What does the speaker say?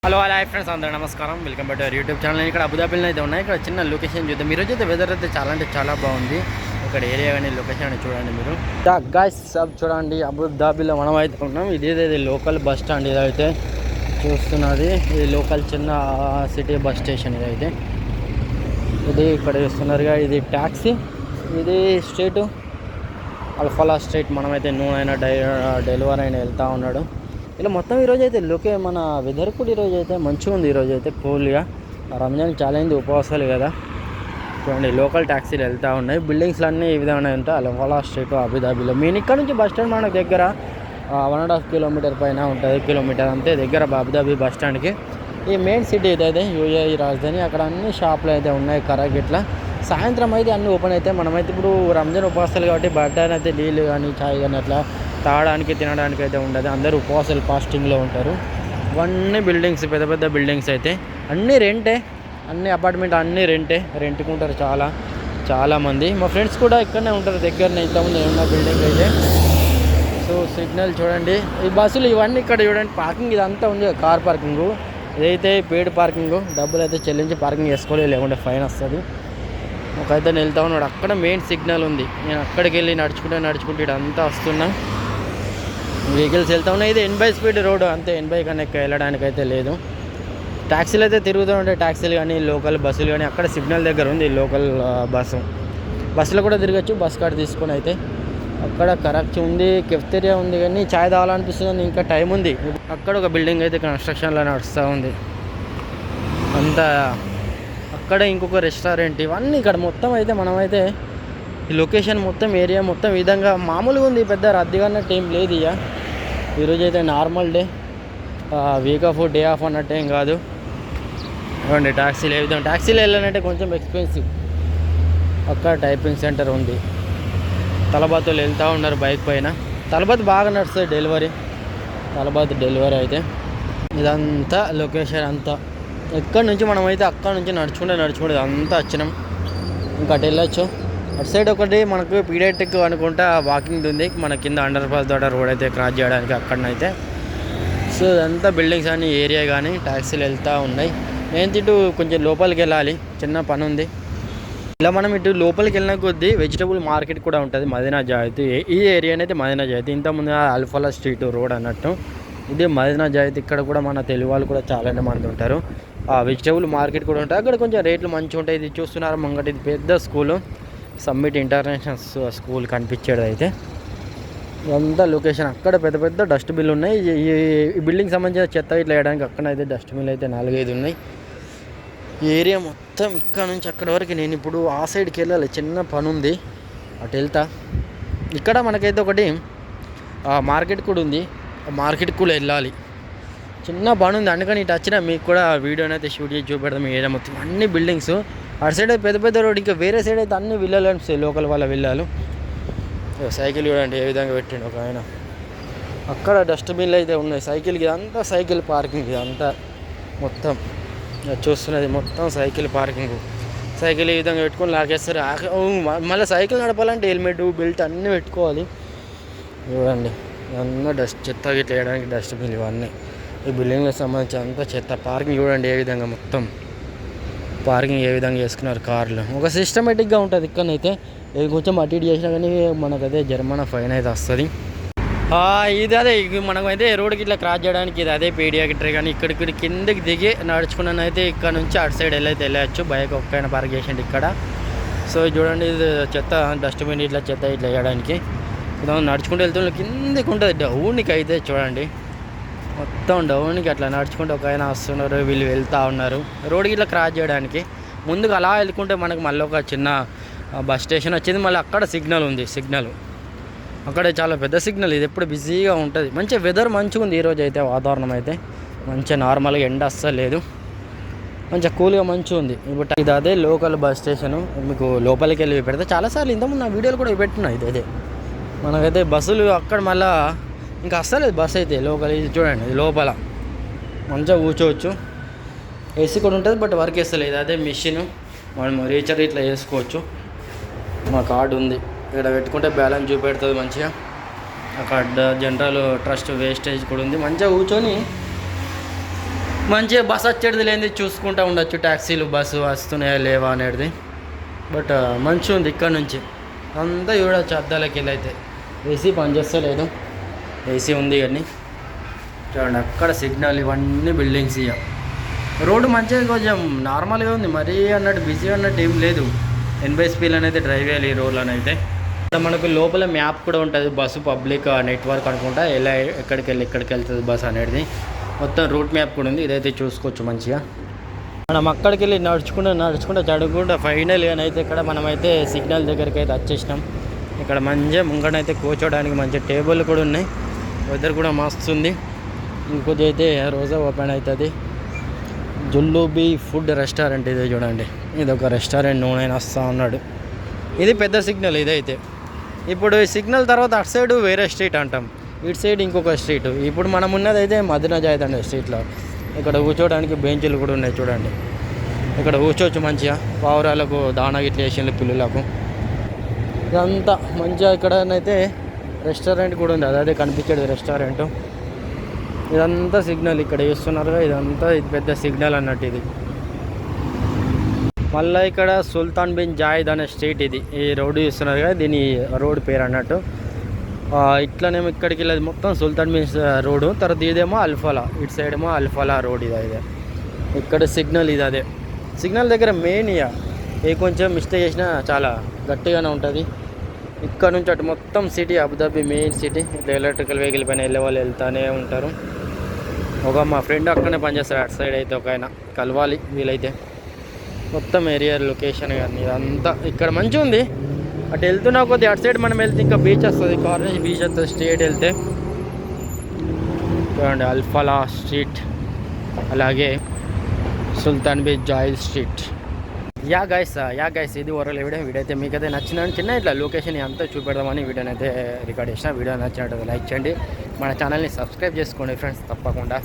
Hello hi friends అందరూ నమస్కారం. Welcome back to our YouTube channel. ఇక్కడ అబుదాబిలో అయితే ఉన్నాయి. ఇక్కడ చిన్న లొకేషన్ చూద్దాం. మీరు అయితే వెదర్ అయితే చాలా అంటే చాలా బాగుంది. ఇక్కడ ఏరియా కానీ లొకేషన్ అని చూడండి మీరు. గాయ్స్ సబ్ చూడండి, అబుదాబిలో మనం అయితే ఉన్నాం. ఇది లోకల్ బస్ స్టాండ్. ఇదైతే చూస్తున్నది ఇది లోకల్ చిన్న సిటీ బస్ స్టేషన్. ఇదైతే ఇది ఇక్కడ చూస్తున్నారుగా, ఇది ట్యాక్సీ, ఇది స్ట్రీట్ అల్ఫాలా స్ట్రీట్. మనమైతే నూనె డెలివరీ అయినా వెళ్తూ ఉన్నాడు. ఇలా మొత్తం ఈరోజు అయితే మన వెదర్ కూడా ఈరోజు అయితే మంచిగా ఉంది. ఈరోజు అయితే కూల్గా, రంజాన్ చాలా అయింది, ఉపవాసాలు కదా. చూడండి లోకల్ ట్యాక్సీలు వెళ్తూ ఉన్నాయి. బిల్డింగ్స్లు అన్నీ ఈ విధంగా ఉంటాయి. అల్ఫాలా స్ట్రీట్ అబుదాబిలో. మేము ఇక్కడ నుంచి బస్ స్టాండ్ మనకు దగ్గర 1.5 కిలోమీటర్ పైన ఉంటుంది, కిలోమీటర్ అంతే దగ్గర అబుదాబి బస్ స్టాండ్కి. ఈ మెయిన్ సిటీ అయితే యూఏఈ రాజధాని. అక్కడ అన్ని షాపులు అయితే ఉన్నాయి కరెక్ట్. ఇట్లా సాయంత్రం అయితే అన్నీ ఓపెన్ అయితే. మనమైతే ఇప్పుడు రంజాన్ ఉపవాసాలు కాబట్టి బట్టర్ అయితే నీళ్ళు కానీ చాయ్ కానీ అట్లా తాగడానికి తినడానికి అయితే ఉండదు. అందరూ ఉపవాసాలు ఫాస్టింగ్లో ఉంటారు. ఇవన్నీ బిల్డింగ్స్, పెద్ద పెద్ద బిల్డింగ్స్ అయితే అన్నీ రెంటే, అన్ని అపార్ట్మెంట్ అన్నీ రెంట్కుంటారు చాలామంది. మా ఫ్రెండ్స్ కూడా ఇక్కడనే ఉంటారు దగ్గరనే. ఇంతకుముందు ఉన్న బిల్డింగ్ అయితే. సో సిగ్నల్ చూడండి, ఈ బస్సులు ఇవన్నీ ఇక్కడ చూడండి. పార్కింగ్ ఇదంతా ఉంది, కార్ పార్కింగు. ఇదైతే పెయిడ్ పార్కింగు, డబ్బులు అయితే చెల్లించి పార్కింగ్ చేసుకోవాలి, లేకుంటే ఫైన్ వస్తుంది. ఒకైతే వెళ్తా ఉన్నాడు, అక్కడ మెయిన్ సిగ్నల్ ఉంది. నేను అక్కడికి వెళ్ళి నడుచుకుంటూ ఇదంతా వస్తున్నా. వెహికల్స్ వెళ్తా ఉన్నాయి. ఇది 80 స్పీడ్ రోడ్డు అంతే, 80 కన్నా ఎక్కువ వెళ్ళడానికి అయితే లేదు. ట్యాక్సీలు అయితే తిరుగుతూ ఉంటాయి, ట్యాక్సీలు కానీ లోకల్ బస్సులు కానీ. అక్కడ సిగ్నల్ దగ్గర ఉంది లోకల్ బస్సులో కూడా తిరగచ్చు. బస్ కార్డు తీసుకొని అయితే అక్కడ కరెక్ట్ ఉంది, కెఫ్టేరియా ఉంది. కానీ చాయ్ తాగాలనిపిస్తుంది, ఇంకా టైం ఉంది. అక్కడ ఒక బిల్డింగ్ అయితే కన్స్ట్రక్షన్లో నడుస్తూ ఉంది అంతా. అక్కడ ఇంకొక రెస్టారెంట్. ఇవన్నీ ఇక్కడ మొత్తం అయితే మనమైతే ఈ లొకేషన్ మొత్తం ఏరియా మొత్తం ఈ విధంగా మామూలుగా ఉంది. పెద్ద రద్దీగా అన్నట్టు ఏం లేదు. ఇక ఈరోజు అయితే normal day, week off day of అన్నట్టు ఏం కాదు. చూడండి ట్యాక్సీలు ఏ విధంగా. ట్యాక్సీలు వెళ్ళాలంటే కొంచెం ఎక్స్పెన్సివ్. అక్కడ టైపింగ్ సెంటర్ ఉంది. తలబాతులు వెళ్తూ ఉన్నారు బైక్ పైన. తలబాత్ బాగా నడుస్తుంది తలబాత్ డెలివరీ అయితే. ఇదంతా లొకేషన్ అంతా. ఎక్కడి నుంచి మనమైతే అక్కడ నుంచి నడుచుకుంటే అంతా వచ్చినాం. ఇంకా అటు వెళ్ళొచ్చు. అటు సైడ్ ఒకటి మనకు పీడియాట్రిక్ అనుకుంటా వాకింగ్ ఉంది. మన కింద అండర్ పాస్ ద్వారా రోడ్ అయితే క్రాస్ చేయడానికి అక్కడనైతే. సో ఇదంతా బిల్డింగ్స్ అని ఏరియా కానీ ట్యాక్సీలు వెళ్తూ ఉన్నాయి. నేను ఇటు కొంచెం లోపలికి వెళ్ళాలి, చిన్న పని ఉంది. ఇలా మనం ఇటు లోపలికి వెళ్ళిన కొద్దీ వెజిటబుల్ మార్కెట్ కూడా ఉంటుంది, మదీనా జాయిత్. ఈ ఏరియాని అయితే మదీనా జాయిత్. ఇంతకుముందు అల్ఫాలా స్ట్రీట్ రోడ్ అన్నట్టు ఇది మదీనా జాయిత్. ఇక్కడ కూడా మన తెలుగు వాళ్ళు కూడా చాలా మంది ఉంటారు. వెజిటబుల్ మార్కెట్ కూడా ఉంటుంది. అక్కడ కొంచెం రేట్లు మంచిగా ఉంటాయి. ఇది చూస్తున్నారు ముంగట, ఇది పెద్ద స్కూలు, సమ్మిట్ ఇంటర్నేషనల్ స్కూల్ కనిపించేది అయితే. ఇదంతా లొకేషన్. అక్కడ పెద్ద పెద్ద డస్ట్బిన్లు ఉన్నాయి. ఈ బిల్డింగ్ సంబంధించిన చెత్త ఇట్లా వేయడానికి అక్కడైతే డస్ట్బిన్లు అయితే 4-5 ఉన్నాయి. ఈ ఏరియా మొత్తం ఇక్కడ నుంచి అక్కడ వరకు. నేను ఇప్పుడు ఆ సైడ్కి వెళ్ళాలి, చిన్న పని ఉంది, అటు వెళ్తా. ఇక్కడ మనకైతే ఒకటి మార్కెట్ కూడా ఉంది, మార్కెట్కి కూడా వెళ్ళాలి, చిన్న పని ఉంది. అందుకని ఇటు వచ్చినా మీకు కూడా వీడియోని అయితే షూట్ చేసి చూపెడతాం. ఏరియా మొత్తం అన్ని బిల్డింగ్స్. అటు సైడ్ పెద్ద పెద్ద రోడ్, ఇంకా వేరే సైడ్ అయితే అన్ని విల్లాలు అనిపిస్తాయి, లోకల్ వాళ్ళ విల్లాలు. సైకిల్ చూడండి ఏ విధంగా పెట్టిండు ఒక ఆయన. అక్కడ డస్ట్బిన్లు అయితే ఉన్నాయి. సైకిల్కి ఇదంతా సైకిల్ పార్కింగ్. ఇదంతా మొత్తం చూస్తున్నది మొత్తం సైకిల్ పార్కింగ్. సైకిల్ ఈ విధంగా పెట్టుకొని లాగేస్తారు. మళ్ళీ సైకిల్ నడపాలంటే హెల్మెట్, బెల్ట్ అన్నీ పెట్టుకోవాలి. చూడండి ఇవన్నీ చెత్త గిట్ల వేయడానికి డస్ట్బిన్లు ఇవన్నీ. ఈ బిల్డింగ్లకు సంబంధించి అంతా చెత్త. పార్కింగ్ చూడండి ఏ విధంగా, మొత్తం పార్కింగ్ ఏ విధంగా చేసుకున్నారు కార్లు. ఒక సిస్టమేటిక్గా ఉంటుంది. ఇక్కడనైతే ఇది కొంచెం అటు ఇటు చేసినా కానీ మనకైతే జరిమానా ఫైన్ అయితే వస్తుంది. ఇది అదే మనమైతే రోడ్కి ఇట్లా క్రాస్ చేయడానికి ఇది అదే పీడియాట్రిక్. కానీ ఇక్కడికి కిందకి దిగి నడుచుకున్నానైతే ఇక్కడ నుంచి అటు సైడ్ వెళ్ళచ్చు. బైక్ ఒక్కైనా పార్క్ చేసిండు ఇక్కడ. సో చూడండి ఇది చెత్త డస్ట్బిన్, ఇట్లా చెత్త ఇట్లా వేయడానికి నడుచుకుంటూ వెళ్తుండే. కిందకి ఉంటుంది డౌన్కి అయితే చూడండి, మొత్తం డౌన్కి అట్లా నడుచుకుంటూ ఒక ఆయన వస్తున్నారు, వీళ్ళు వెళ్తూ ఉన్నారు రోడ్కి ఇట్లా క్రాస్ చేయడానికి. ముందుకు అలా వెళ్ళుకుంటే మనకు మళ్ళీ ఒక చిన్న బస్ స్టేషన్ వచ్చింది. మళ్ళీ అక్కడ సిగ్నల్ ఉంది. అక్కడ చాలా పెద్ద సిగ్నల్. ఇది ఎప్పుడు బిజీగా ఉంటుంది. మంచిగా వెదర్ మంచిగా ఉంది ఈరోజు అయితే. వాతావరణం అయితే మంచిగా నార్మల్గా ఎండ అస్సలు లేదు, మంచిగా కూల్గా మంచిగా ఉంది. ఇప్పుడు ఇది అదే లోకల్ బస్ స్టేషను. మీకు లోపలికి వెళ్ళి పెడితే చాలాసార్లు ఇంతకుముందు నా వీడియోలు కూడా పెట్టున్నాయి. ఇదే మనకైతే బస్సులు అక్కడ మళ్ళీ ఇంకా అస్సలు బస్ అయితే లోకల్. ఇది చూడండి, ఇది లోపల మంచిగా కూర్చోవచ్చు. ఏసీ కూడా ఉంటుంది, బట్ వర్క్ వేస్తలేదు. అదే మిషన్, మనం రీఛార్జ్ ఇట్లా చేసుకోవచ్చు. మా కార్డు ఉంది, ఇక్కడ పెట్టుకుంటే బ్యాలెన్స్ చూపెడుతుంది మంచిగా. అక్కడ జనరల్ ట్రస్ట్ వేస్టేజ్ కూడా ఉంది. మంచిగా కూర్చొని మంచిగా బస్సు వచ్చేది లేనిది చూసుకుంటూ ఉండొచ్చు, ట్యాక్సీలు బస్సు వస్తున్నాయా లేవా అనేది. బట్ మంచిగా ఉంది ఇక్కడ నుంచి అంతా చూడవచ్చు అద్దాలకి వెళ్ళి. అయితే ఏసీ పనిచేస్తలేదు, ఏసీ ఉంది కానీ చూడండి అక్కడ సిగ్నల్ ఇవన్నీ బిల్డింగ్స్ ఇక రోడ్డు మంచిగా కొంచెం నార్మల్గా ఉంది, మరీ అన్నట్టు బిజీ అన్నట్టు ఏం లేదు. 80 స్పీడ్లను అయితే డ్రైవ్ చేయాలి ఈ రోడ్లను అయితే. ఇక్కడ మనకు లోపల మ్యాప్ కూడా ఉంటుంది, బస్సు పబ్లిక్ నెట్వర్క్ అనుకుంటా, ఎలా ఎక్కడికి వెళ్తుంది బస్సు అనేది మొత్తం రూట్ మ్యాప్ కూడా ఉంది. ఇదైతే చూసుకోవచ్చు మంచిగా. మనం అక్కడికి వెళ్ళి నడుచుకుంటూ చదువుకుంటూ ఫైనల్గా అయితే ఇక్కడ మనమైతే సిగ్నల్ దగ్గరికి అయితే వచ్చేసినాం. ఇక్కడ మంచిగా ముంగడైతే కూర్చోడానికి మంచి టేబుల్ కూడా ఉన్నాయి, వెదర్ కూడా మస్తుంది. ఇంకొద్ది అయితే రోజా ఓపెన్ అవుతుంది. జుల్లుబీ ఫుడ్ రెస్టారెంట్ ఇదే చూడండి, ఇది ఒక రెస్టారెంట్. నూనె వస్తూ ఉన్నాడు. ఇది పెద్ద సిగ్నల్ ఇదైతే. ఇప్పుడు ఈ సిగ్నల్ తర్వాత అటు సైడ్ వేరే స్ట్రీట్ అంటాం, ఇటు సైడ్ ఇంకొక స్ట్రీట్. ఇప్పుడు మనం ఉన్నది అయితే మదీనా జాయిద్ అనే స్ట్రీట్లో. ఇక్కడ కూర్చోడానికి బెంచులు కూడా ఉన్నాయి చూడండి, ఇక్కడ కూర్చోవచ్చు మంచిగా. పావురాలకు దానా గిట్ల వేసిండ్రు పిల్లలకు. ఇదంతా మంచిగా. ఇక్కడనైతే రెస్టారెంట్ కూడా ఉంది, అదే కనిపించేది రెస్టారెంట్. ఇదంతా సిగ్నల్ ఇక్కడ వేస్తున్నారుగా, ఇదంతా ఇది పెద్ద సిగ్నల్ అన్నట్టు ఇది. మళ్ళీ ఇక్కడ సుల్తాన్ బిన్ జాయిద్ అనే స్ట్రీట్ ఇది. ఈ రోడ్డు చూస్తున్నారు కదా, దీని రోడ్డు పేరు అన్నట్టు. ఇట్లనేమో ఇక్కడికి వెళ్ళేది మొత్తం సుల్తాన్ బిన్ రోడ్డు. తర్వాత ఇదేమో అల్ఫలా, ఇటు సైడ్ ఏమో అల్ఫలా రోడ్ ఇది. అదే ఇక్కడ సిగ్నల్ ఇది. అదే సిగ్నల్ దగ్గర మెయిన్ ఇక ఏ కొంచెం మిస్టేక్ చేసినా చాలా గట్టిగానే ఉంటుంది. ఇక్కడ నుంచి అటు మొత్తం సిటీ, అబుదాబి మెయిన్ సిటీ. ఇట్లా ఎలక్ట్రికల్ వెహికల్ పైన వెళ్ళే వాళ్ళు వెళ్తూనే ఉంటారు. మా ఫ్రెండ్ అక్కడనే పనిచేస్తాడు అటు సైడ్ అయితే, ఒక ఆయన కలవాలి వీలైతే. మొత్తం ఏరియా లొకేషన్ కానీ ఇదంతా ఇక్కడ మంచిగా ఉంది. అటు వెళ్తున్నా కొద్ది అటు సైడ్ మనం వెళ్తే ఇంకా బీచ్ వస్తుంది, కార్నేజ్ బీచ్ వస్తుంది. స్ట్రేట్ వెళ్తే చూడండి అల్ఫలా స్ట్రీట్, అలాగే Sultan bin Zayed street. Yeah guys ఇది ఓవరాల్ వీడియో అయితే మీకైతే నచ్చిందని చిన్న ఇట్లా లొకేషన్ అంతా చూపెడదామని వీడియోని అయితే రికార్డ్ చేసిన. వీడియో నచ్చినట్టు లైక్ చేయండి, మన ఛానల్ని సబ్స్క్రైబ్ చేసుకోండి ఫ్రెండ్స్ తప్పకుండా.